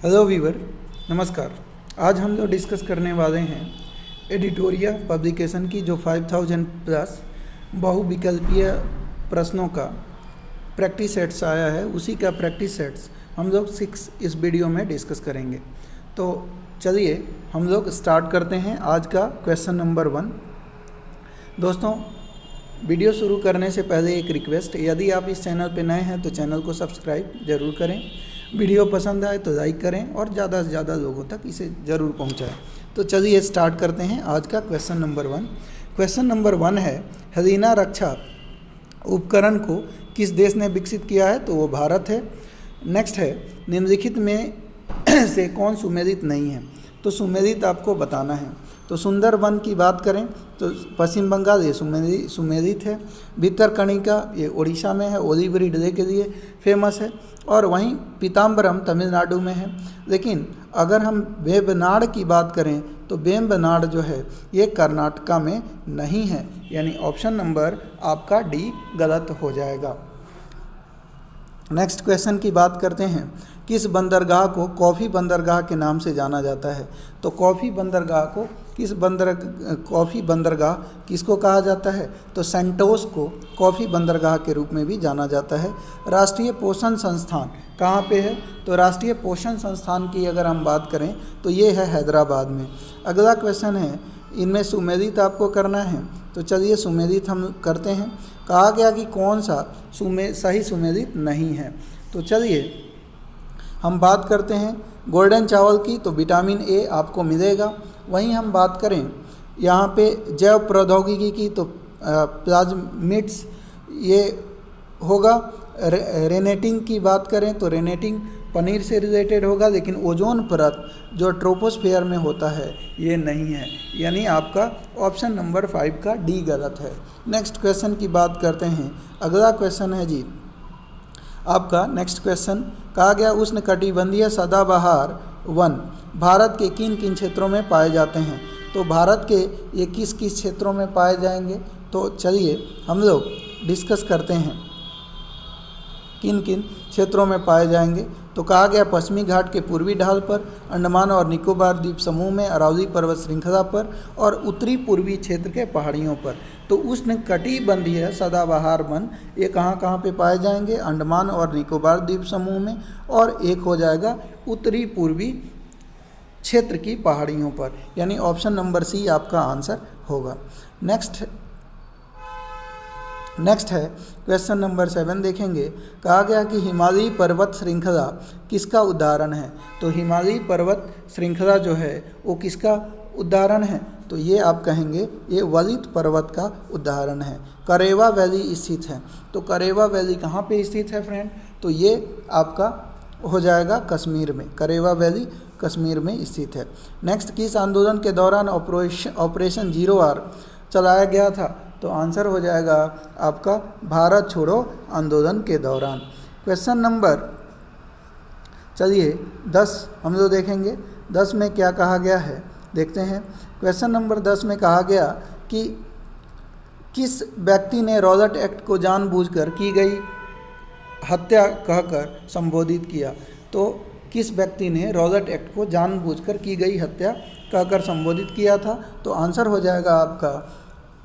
Hello Weaver, नमस्कार। आज हम लोग डिस्कस करने वाले हैं एडिटोरिया पब्लिकेशन की जो 5000 प्लस बहुविकल्पीय प्रश्नों का प्रैक्टिस सेट्स आया है, उसी का प्रैक्टिस सेट्स हम लोग 6 इस वीडियो में डिस्कस करेंगे। तो चलिए हम लोग स्टार्ट करते हैं आज का क्वेश्चन नंबर 1। दोस्तों, वीडियो शुरू करने से पहले एक रिक्वेस्ट, यदि आप इस चैनल पर नए हैं तो चैनल को सब्सक्राइब ज़रूर करें। वीडियो पसंद आए तो लाइक करें और ज़्यादा से ज़्यादा लोगों तक इसे ज़रूर पहुंचाएं। तो चलिए स्टार्ट करते हैं आज का क्वेश्चन नंबर 1। क्वेश्चन नंबर 1 है, हेलिना रक्षा उपकरण को किस देश ने विकसित किया है? तो वो भारत है। नेक्स्ट है, निम्नलिखित में से कौन सुमेलित नहीं है? तो सुमेलित आपको बताना है। तो सुंदरबन की बात करें तो पश्चिम बंगाल ये सुमेलित है। भितरकणिका ये उड़ीसा में है, ओलिव रिडले के लिए फेमस है। और वहीं पीताम्बरम तमिलनाडु में है। लेकिन अगर हम वेम्बनाड की बात करें तो वेम्बनाड जो है ये कर्नाटका में नहीं है, यानी ऑप्शन नंबर आपका डी गलत हो जाएगा। नेक्स्ट क्वेश्चन की बात करते हैं, किस बंदरगाह को कॉफ़ी बंदरगाह के नाम से जाना जाता है? तो कॉफ़ी बंदरगाह किसको कहा जाता है? तो सेंटोस को कॉफ़ी बंदरगाह के रूप में भी जाना जाता है। राष्ट्रीय पोषण संस्थान कहाँ पे है? तो राष्ट्रीय पोषण संस्थान की अगर हम बात करें तो ये है हैदराबाद में। अगला क्वेश्चन है, इनमें सुमेलित आपको करना है। तो चलिए सुमेलित हम करते हैं। कहा गया कि कौन सा सही सुमेलित नहीं है। तो चलिए हम बात करते हैं गोल्डन चावल की, तो विटामिन ए आपको मिलेगा। वहीं हम बात करें यहाँ पे जैव प्रौद्योगिकी की तो प्लाज्मिड्स ये होगा। रेनेटिंग की बात करें तो रेनेटिंग पनीर से रिलेटेड होगा, लेकिन ओजोन परत जो ट्रोपोस्फेयर में होता है ये नहीं है, यानी आपका ऑप्शन नंबर 5 का डी गलत है। नेक्स्ट क्वेश्चन की बात करते हैं। अगला क्वेश्चन है जी आपका नेक्स्ट क्वेश्चन, कहा गया उष्णकटिबंधीय सदाबहार वन भारत के किन किन क्षेत्रों में पाए जाते हैं? तो भारत के ये किस किस क्षेत्रों में पाए जाएंगे? तो चलिए हम लोग डिस्कस करते हैं किन किन क्षेत्रों में पाए जाएंगे। तो कहा गया पश्चिमी घाट के पूर्वी ढाल पर, अंडमान और निकोबार द्वीप समूह में, अरावली पर्वत श्रृंखला पर और उत्तरी पूर्वी क्षेत्र के पहाड़ियों पर। तो उष्णकटिबंधीय सदाबहार वन ये कहाँ कहाँ पे पाए जाएंगे? अंडमान और निकोबार द्वीप समूह में, और एक हो जाएगा उत्तरी पूर्वी क्षेत्र की पहाड़ियों पर, यानी ऑप्शन नंबर सी आपका आंसर होगा। नेक्स्ट है क्वेश्चन नंबर 7 देखेंगे। कहा गया कि हिमालयी पर्वत श्रृंखला किसका उदाहरण है? तो हिमालयी पर्वत श्रृंखला जो है वो किसका उदाहरण है? तो ये आप कहेंगे ये वलित पर्वत का उदाहरण है। करेवा वैली स्थित है। तो करेवा वैली कहाँ पे स्थित है फ्रेंड? तो ये आपका हो जाएगा कश्मीर में। करेवा वैली कश्मीर में स्थित है। नेक्स्ट, किस आंदोलन के दौरान ऑपरेशन जीरो आर चलाया गया था? तो आंसर हो जाएगा आपका भारत छोड़ो आंदोलन के दौरान। क्वेश्चन नंबर चलिए 10 हम लोग देखेंगे। 10 में क्या कहा गया है देखते हैं। क्वेश्चन नंबर 10 में कहा गया कि किस व्यक्ति ने रॉबर्ट एक्ट को जानबूझकर की गई हत्या कहकर संबोधित किया? तो किस व्यक्ति ने रॉबर्ट एक्ट को जानबूझकर की गई हत्या कहकर संबोधित किया था? तो आंसर हो जाएगा आपका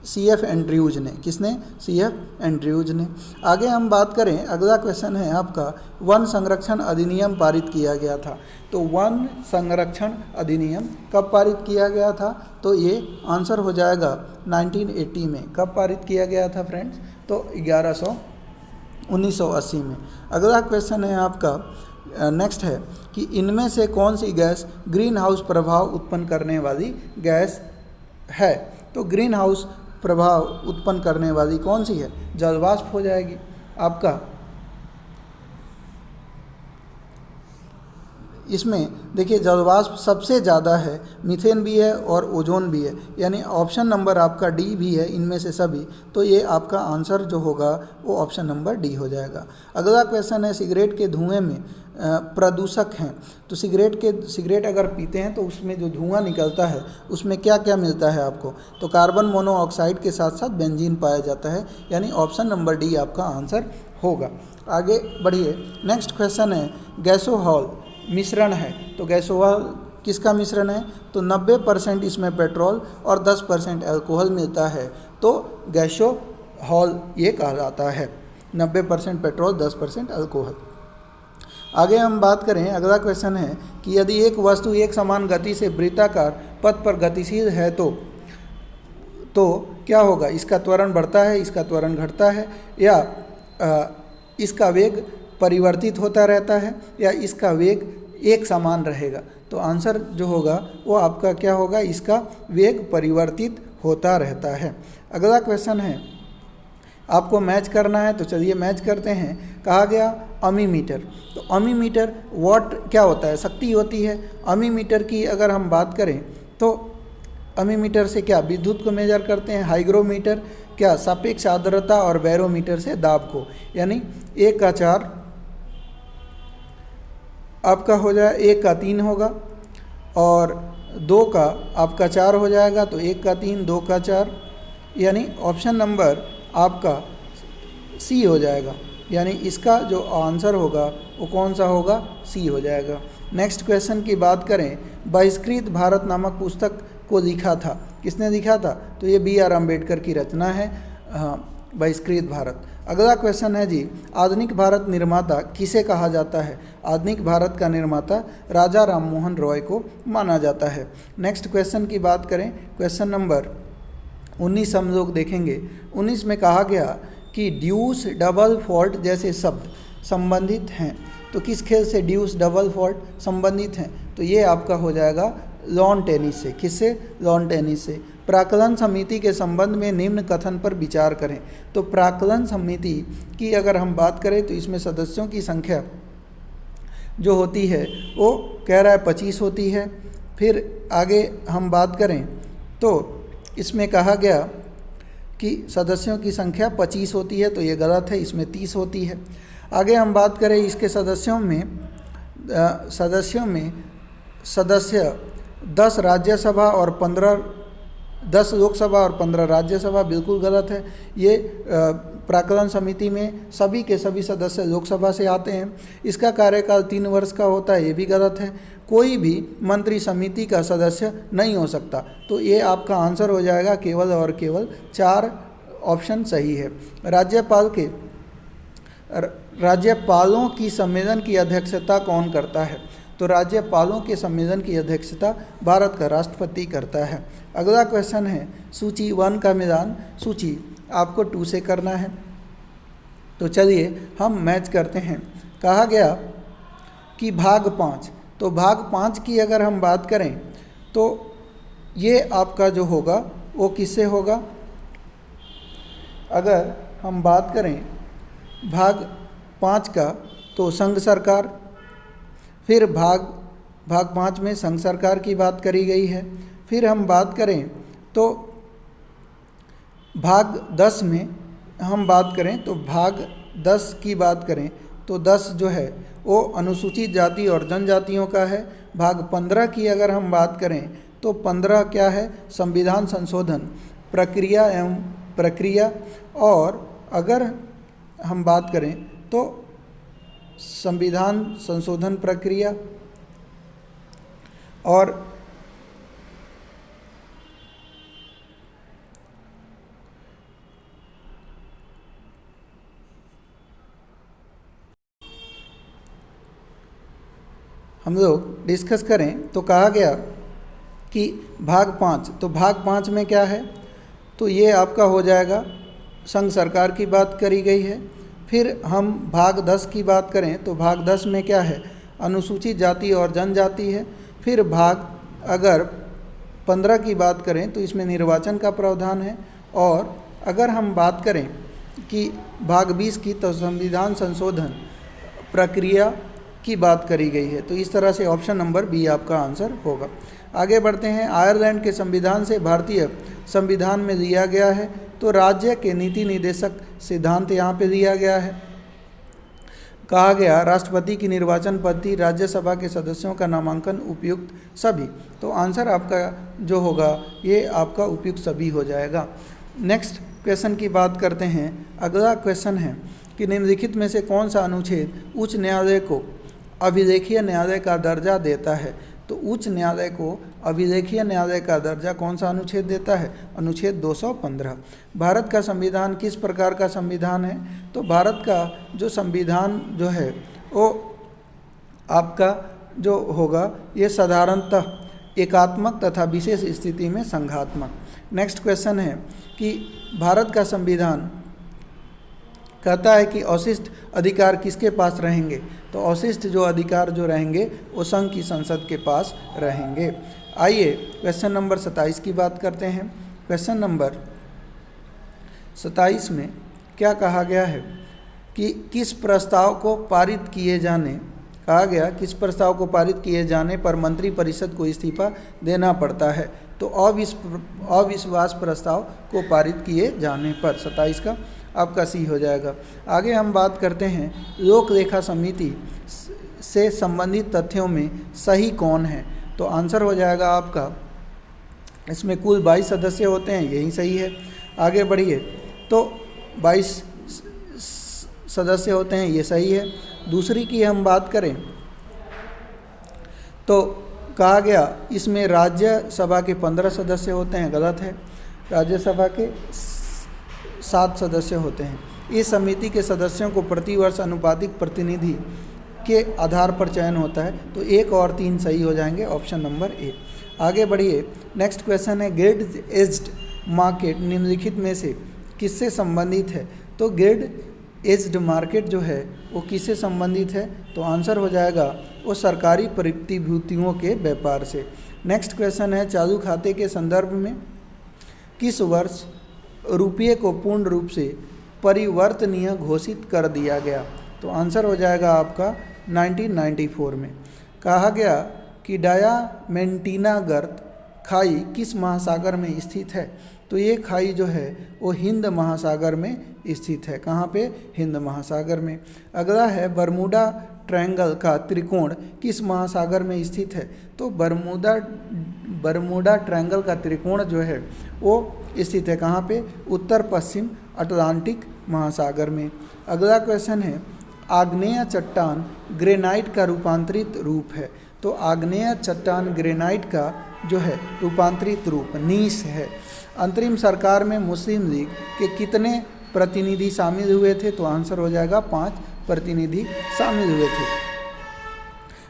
CF एंड्रयूज ने। किसने? CF एंड्रयूज ने। आगे हम बात करें, अगला क्वेश्चन है आपका, वन संरक्षण अधिनियम पारित किया गया था। तो वन संरक्षण अधिनियम कब पारित किया गया था? तो ये आंसर हो जाएगा 1980 में। कब पारित किया गया था फ्रेंड्स? तो 1980 में। अगला क्वेश्चन है आपका नेक्स्ट है कि इनमें से कौन सी गैस ग्रीन हाउस प्रभाव उत्पन्न करने वाली गैस है? तो ग्रीन हाउस प्रभाव उत्पन्न करने वाली कौन सी है? जलवाष्प हो जाएगी आपका। इसमें देखिए जलवाष्प सबसे ज़्यादा है, मीथेन भी है और ओजोन भी है, यानी ऑप्शन नंबर आपका डी भी है इनमें से सभी। तो ये आपका आंसर जो होगा वो ऑप्शन नंबर डी हो जाएगा। अगला क्वेश्चन है, सिगरेट के धुएं में प्रदूषक हैं। तो सिगरेट अगर पीते हैं तो उसमें जो धुआं निकलता है उसमें क्या क्या मिलता है आपको? तो कार्बन मोनोऑक्साइड के साथ साथ बेंजीन पाया जाता है, यानी ऑप्शन नंबर डी आपका आंसर होगा। आगे बढ़िए। नेक्स्ट क्वेश्चन है, गैसोहॉल मिश्रण है, तो गैसोहॉल किसका मिश्रण है, तो 90% इसमें पेट्रोल और 10% अल्कोहल मिलता है, तो गैसोहॉल ये कहा जाता है। 90% पेट्रोल 10% अल्कोहल। आगे हम बात करें, अगला क्वेश्चन है कि यदि एक वस्तु एक समान गति से वृत्ताकार पथ पर गतिशील है तो क्या होगा, इसका त्वरण बढ़ता है, इसका त्वरण घटता है, या इसका वेग परिवर्तित होता रहता है, या इसका वेग एक समान रहेगा। तो आंसर जो होगा वो आपका क्या होगा, इसका वेग परिवर्तित होता रहता है। अगला क्वेश्चन है, आपको मैच करना है, तो चलिए मैच करते हैं। कहा गया अमीमीटर, तो अमीमीटर वॉट क्या होता है, शक्ति होती है। अमीमीटर की अगर हम बात करें तो अमीमीटर से क्या विद्युत को मेजर करते हैं। हाइग्रोमीटर क्या सापेक्ष आर्द्रता, और बैरोमीटर से दाब को, यानी 1 का 4 आपका हो जाए, 1 का 3 होगा, और 2 का आपका 4 हो जाएगा, तो 1 का 3 2 का 4, यानी ऑप्शन नंबर आपका सी हो जाएगा। यानी इसका जो आंसर होगा वो कौन सा होगा, सी हो जाएगा। नेक्स्ट क्वेश्चन की बात करें, बहिष्कृत भारत नामक पुस्तक को लिखा था, किसने लिखा था, तो ये बी आर अम्बेडकर की रचना है, बहिष्कृत भारत। अगला क्वेश्चन है जी, आधुनिक भारत निर्माता किसे कहा जाता है। आधुनिक भारत का निर्माता राजा राम मोहन रॉय को माना जाता है। नेक्स्ट क्वेश्चन की बात करें, क्वेश्चन नंबर 19 हम लोग देखेंगे। 19 में कहा गया कि ड्यूस डबल फॉल्ट जैसे शब्द संबंधित हैं, तो किस खेल से ड्यूस डबल फॉल्ट संबंधित हैं, तो ये आपका हो जाएगा लॉन टेनिस से। किससे, लॉन टेनिस से। प्राक्कलन समिति के संबंध में निम्न कथन पर विचार करें, तो प्राक्कलन समिति की अगर हम बात करें तो इसमें सदस्यों की संख्या जो होती है वो कह रहा है 25 होती है। फिर आगे हम बात करें तो इसमें कहा गया कि सदस्यों की संख्या 25 होती है, तो ये गलत है, इसमें 30 होती है। आगे हम बात करें इसके सदस्यों में सदस्य 10 राज्यसभा और 10 लोकसभा और 15 राज्यसभा, बिल्कुल गलत है। ये प्राक्कलन समिति में सभी के सभी सदस्य लोकसभा से आते हैं। इसका कार्यकाल 3 वर्ष का होता है, ये भी गलत है। कोई भी मंत्री समिति का सदस्य नहीं हो सकता, तो ये आपका आंसर हो जाएगा केवल और केवल 4 ऑप्शन सही है। राज्यपालों की सम्मेलन की अध्यक्षता कौन करता है, तो राज्यपालों के सम्मेलन की अध्यक्षता भारत का राष्ट्रपति करता है। अगला क्वेश्चन है, सूची 1 का मिलान सूची आपको 2 से करना है, तो चलिए हम मैच करते हैं। कहा गया कि भाग 5, तो भाग 5 की अगर हम बात करें तो ये आपका जो होगा वो किससे होगा। अगर हम बात करें भाग 5 का तो संघ सरकार, फिर भाग 5 में संघ सरकार की बात करी गई है। फिर हम बात करें तो भाग 10 में हम बात करें तो भाग 10 की बात करें तो 10 जो है वो अनुसूचित जाति और जनजातियों का है। भाग 15 की अगर हम बात करें तो 15 क्या है, संविधान संशोधन प्रक्रिया, और अगर हम बात करें तो संविधान संशोधन प्रक्रिया और हम लोग डिस्कस करें तो कहा गया कि भाग 5, तो भाग 5 में क्या है, तो ये आपका हो जाएगा संघ सरकार की बात करी गई है। फिर हम भाग 10 की बात करें तो भाग 10 में क्या है, अनुसूचित जाति और जनजाति है। फिर भाग अगर 15 की बात करें तो इसमें निर्वाचन का प्रावधान है। और अगर हम बात करें कि भाग 20 की तो संविधान संशोधन प्रक्रिया की बात करी गई है। तो इस तरह से ऑप्शन नंबर बी आपका आंसर होगा। आगे बढ़ते हैं, आयरलैंड के संविधान से भारतीय संविधान में लिया गया है, तो राज्य के नीति निर्देशक सिद्धांत यहाँ पे दिया गया है। कहा गया राष्ट्रपति की निर्वाचन पद्धति, राज्यसभा के सदस्यों का नामांकन, उपयुक्त सभी, तो आंसर आपका जो होगा ये आपका उपयुक्त सभी हो जाएगा। नेक्स्ट क्वेश्चन की बात करते हैं। अगला क्वेश्चन है कि निम्नलिखित में से कौन सा अनुच्छेद उच्च न्यायालय को अभिलेखीय न्यायालय का दर्जा देता है? तो उच्च न्यायालय को अभिलेखीय न्यायालय का दर्जा कौन सा अनुच्छेद देता है? अनुच्छेद 215। भारत का संविधान किस प्रकार का संविधान है? तो भारत का जो संविधान जो है वो आपका जो होगा ये साधारणतः एकात्मक तथा विशेष स्थिति में संघात्मक। नेक्स्ट क्वेश्चन है कि भारत का संविधान कहता है कि अवशिष्ट अधिकार किसके पास रहेंगे? तो अवशिष्ट जो अधिकार जो रहेंगे वो संघ की संसद के पास रहेंगे। आइए क्वेश्चन नंबर 27 की बात करते हैं। क्वेश्चन नंबर 27 में क्या कहा गया है कि किस प्रस्ताव को पारित किए जाने कहा गया किस प्रस्ताव को पारित किए जाने पर मंत्रिपरिषद को इस्तीफा देना पड़ता है? तो अविश्वास प्रस्ताव को पारित किए जाने पर 27 का आपका सी हो जाएगा। आगे हम बात करते हैं लोक लेखा समिति से संबंधित तथ्यों में सही कौन है? तो आंसर हो जाएगा आपका, इसमें कुल 22 सदस्य होते हैं, यही सही है। आगे बढ़िए, तो 22 सदस्य होते हैं, ये सही है। दूसरी की हम बात करें तो कहा गया इसमें राज्यसभा के 15 सदस्य होते हैं, गलत है। राज्यसभा के 7 सदस्य होते हैं। इस समिति के सदस्यों को प्रतिवर्ष अनुपातिक प्रतिनिधि के आधार पर चयन होता है। तो 1 और 3 सही हो जाएंगे, ऑप्शन नंबर ए। आगे बढ़िए, नेक्स्ट क्वेश्चन है ग्रेड एज्ड मार्केट निम्नलिखित में से किससे संबंधित है? तो ग्रेड एज्ड मार्केट जो है वो किससे संबंधित है? तो आंसर हो जाएगा वो सरकारी प्रतिभूतियों के व्यापार से। नेक्स्ट क्वेश्चन है चालू खाते के संदर्भ में किस वर्ष रुपये को पूर्ण रूप से परिवर्तनीय घोषित कर दिया गया? तो आंसर हो जाएगा आपका 1994 में। कहा गया कि डायामेंटीना गर्त खाई किस महासागर में स्थित है? तो ये खाई जो है वो हिंद महासागर में स्थित है। कहाँ पे? हिंद महासागर में। अगला है बरमूडा ट्रायंगल का त्रिकोण किस महासागर में स्थित है? तो बरमूडा ट्रायंगल का त्रिकोण जो है वो स्थित है कहाँ पे? उत्तर पश्चिम अटलांटिक महासागर में। अगला क्वेश्चन है आग्नेय चट्टान ग्रेनाइट का रूपांतरित रूप है। तो आग्नेय चट्टान ग्रेनाइट का जो है रूपांतरित रूप नीस है। अंतरिम सरकार में मुस्लिम लीग के कितने प्रतिनिधि शामिल हुए थे? तो आंसर हो जाएगा 5 प्रतिनिधि शामिल हुए थे।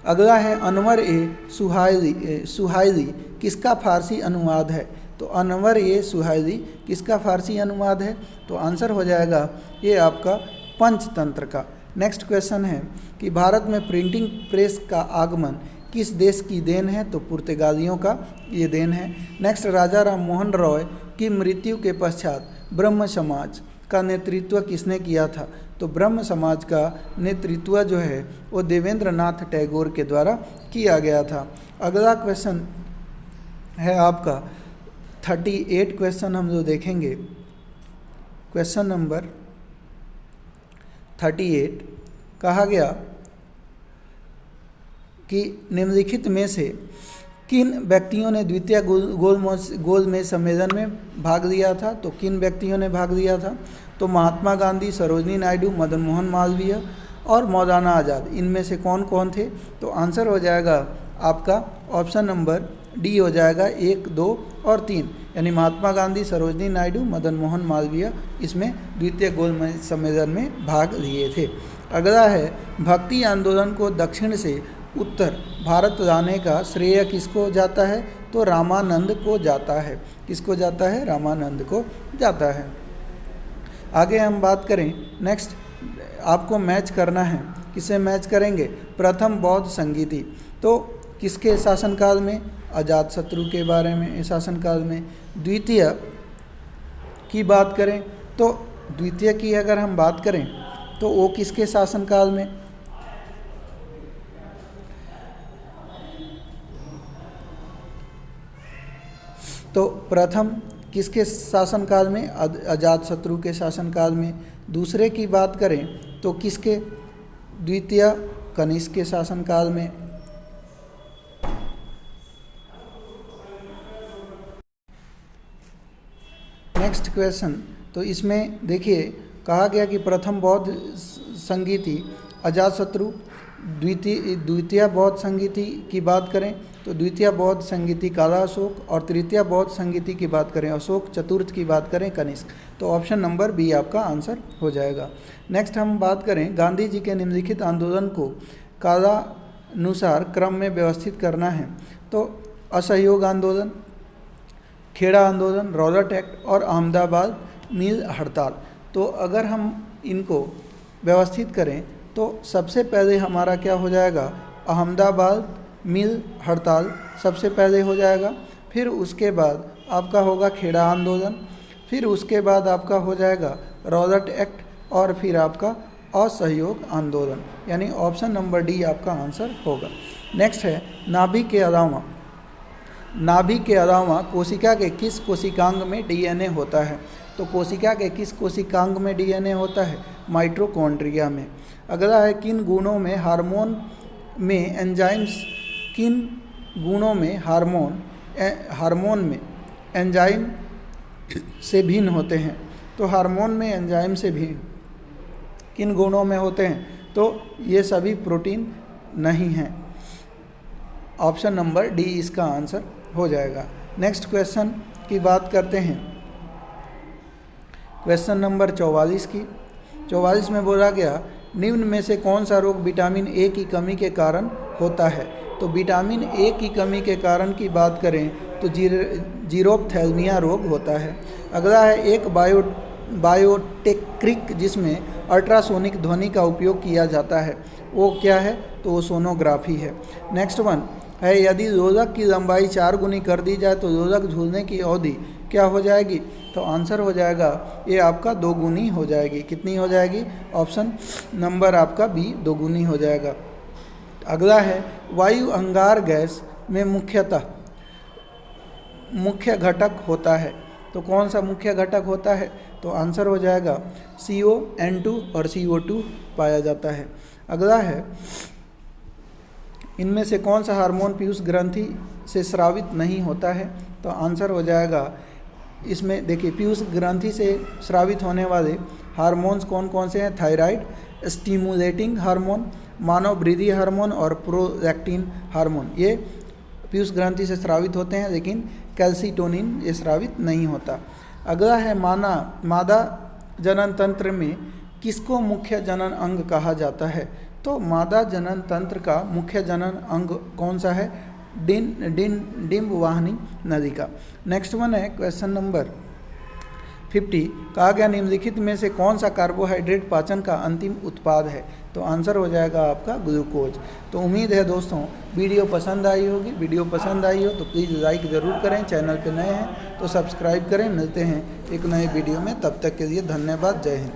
अगला है अनवर ए सुहाइली किसका फारसी अनुवाद है? तो अनवर ए सुहाइली किसका फारसी अनुवाद है? तो आंसर हो जाएगा ये आपका पंचतंत्र का। नेक्स्ट क्वेश्चन है कि भारत में प्रिंटिंग प्रेस का आगमन किस देश की देन है? तो पुर्तगालियों का ये देन है। नेक्स्ट, राजा राम मोहन रॉय की मृत्यु के पश्चात ब्रह्म समाज का नेतृत्व किसने किया था? तो ब्रह्म समाज का नेतृत्व जो है वो देवेंद्र नाथ टैगोर के द्वारा किया गया था। अगला क्वेश्चन है आपका 38 क्वेश्चन हम जो देखेंगे। क्वेश्चन नंबर 38 कहा गया कि निम्नलिखित में से किन व्यक्तियों ने द्वितीय गोलमेज सम्मेलन में भाग लिया था? तो किन व्यक्तियों ने भाग लिया था? तो महात्मा गांधी, सरोजनी नायडू, मदन मोहन मालवीय और मौलाना आज़ाद। इनमें से कौन कौन थे? तो आंसर हो जाएगा आपका ऑप्शन नंबर डी हो जाएगा 1, 2 और 3, यानी महात्मा गांधी, सरोजनी नायडू, मदन मोहन मालवीय इसमें द्वितीय गोलमेज सम्मेलन में भाग लिए थे। अगला है भक्ति आंदोलन को दक्षिण से उत्तर भारत लाने का श्रेय किसको जाता है? तो रामानंद को जाता है। किसको जाता है? रामानंद को जाता है। आगे हम बात करें, नेक्स्ट आपको मैच करना है। किसे मैच करेंगे? प्रथम बौद्ध संगीति तो किसके शासनकाल में? अजातशत्रु के बारे में शासनकाल में। द्वितीय की बात करें तो द्वितीय की अगर हम बात करें तो वो किसके शासनकाल में? तो प्रथम किसके शासनकाल में? अजातशत्रु के शासनकाल में। दूसरे की बात करें तो किसके? द्वितीय कनिष्क के शासनकाल में। नेक्स्ट क्वेश्चन, तो इसमें देखिए कहा गया कि प्रथम बौद्ध संगीति अजातशत्रु द्वितीय बौद्ध संगीति की बात करें तो द्वितीय बौद्ध संगीति काला अशोक, और तृतीय बौद्ध संगीति की बात करें अशोक, चतुर्थ की बात करें कनिष्क। तो ऑप्शन नंबर बी आपका आंसर हो जाएगा। नेक्स्ट हम बात करें, गांधी जी के निम्नलिखित आंदोलन को कालानुसार क्रम में व्यवस्थित करना है तो असहयोग आंदोलन, खेड़ा आंदोलन, रॉबर्ट एक्ट और अहमदाबाद मिल हड़ताल। तो अगर हम इनको व्यवस्थित करें तो सबसे पहले हमारा क्या हो जाएगा, अहमदाबाद मिल हड़ताल सबसे पहले हो जाएगा, फिर उसके बाद आपका होगा खेड़ा आंदोलन, फिर उसके बाद आपका हो जाएगा रॉबर्ट एक्ट, और फिर आपका असहयोग आंदोलन, यानी ऑप्शन नंबर डी आपका आंसर होगा। नेक्स्ट है, नाभि के अलावा कोशिका के किस कोशिकांग में डीएनए होता है। तो कोशिका के किस कोशिकांग में डीएनए होता है, माइटोकॉन्ड्रिया में। अगला है, किन गुणों में हार्मोन में एंजाइम्स, किन गुणों में हार्मोन में एंजाइम से भिन्न होते हैं। तो हार्मोन में एंजाइम से भिन्न किन गुणों में होते हैं, तो ये सभी प्रोटीन नहीं हैं। ऑप्शन नंबर डी इसका आंसर हो जाएगा। नेक्स्ट क्वेश्चन की बात करते हैं, क्वेश्चन नंबर 44 की। 44 में बोला गया, निम्न में से कौन सा रोग विटामिन ए की कमी के कारण होता है। तो विटामिन ए की कमी के कारण की बात करें तो जीरोप्थेल्मिया रोग होता है। अगला है, एक बायोटेक्निक जिसमें अल्ट्रासोनिक ध्वनि का उपयोग किया जाता है, वो क्या है, तो वो सोनोग्राफी है। नेक्स्ट वन है, यदि दोलक की लंबाई 4 गुनी कर दी जाए तो दोलक झूलने की अवधि क्या हो जाएगी। तो आंसर हो जाएगा ये आपका 2 गुनी हो जाएगी। कितनी हो जाएगी, ऑप्शन नंबर आपका बी 2 गुनी हो जाएगा। अगला है, वायु अंगार गैस में मुख्य घटक होता है। तो कौन सा मुख्य घटक होता है, तो आंसर हो जाएगा CO, N2 और CO2 पाया जाता है। अगला है, इनमें से कौन सा हार्मोन पीयूष ग्रंथि से स्रावित नहीं होता है। तो आंसर हो जाएगा, इसमें देखिए पीयूष ग्रंथि से स्रावित होने वाले हार्मोन्स कौन कौन से हैं, थायराइड स्टिमुलेटिंग हार्मोन, मानव वृद्धि हार्मोन और प्रोलैक्टिन हार्मोन, ये पीयूष ग्रंथि से स्रावित होते हैं, लेकिन कैल्सिटोनिन ये स्रावित नहीं होता। अगला है, मादा जनन तंत्र में किसको मुख्य जनन अंग कहा जाता है। तो मादा जनन तंत्र का मुख्य जनन अंग कौन सा है, डिंबवाहिनी नलिका। नेक्स्ट वन है, क्वेश्चन नंबर 50, कहा गया निम्नलिखित में से कौन सा कार्बोहाइड्रेट पाचन का अंतिम उत्पाद है। तो आंसर हो जाएगा आपका ग्लूकोज। तो उम्मीद है दोस्तों वीडियो पसंद आई होगी। वीडियो पसंद आई हो तो प्लीज़ लाइक ज़रूर करें, चैनल पे नए हैं तो सब्सक्राइब करें। मिलते हैं एक नए वीडियो में, तब तक के लिए धन्यवाद, जय हिंद।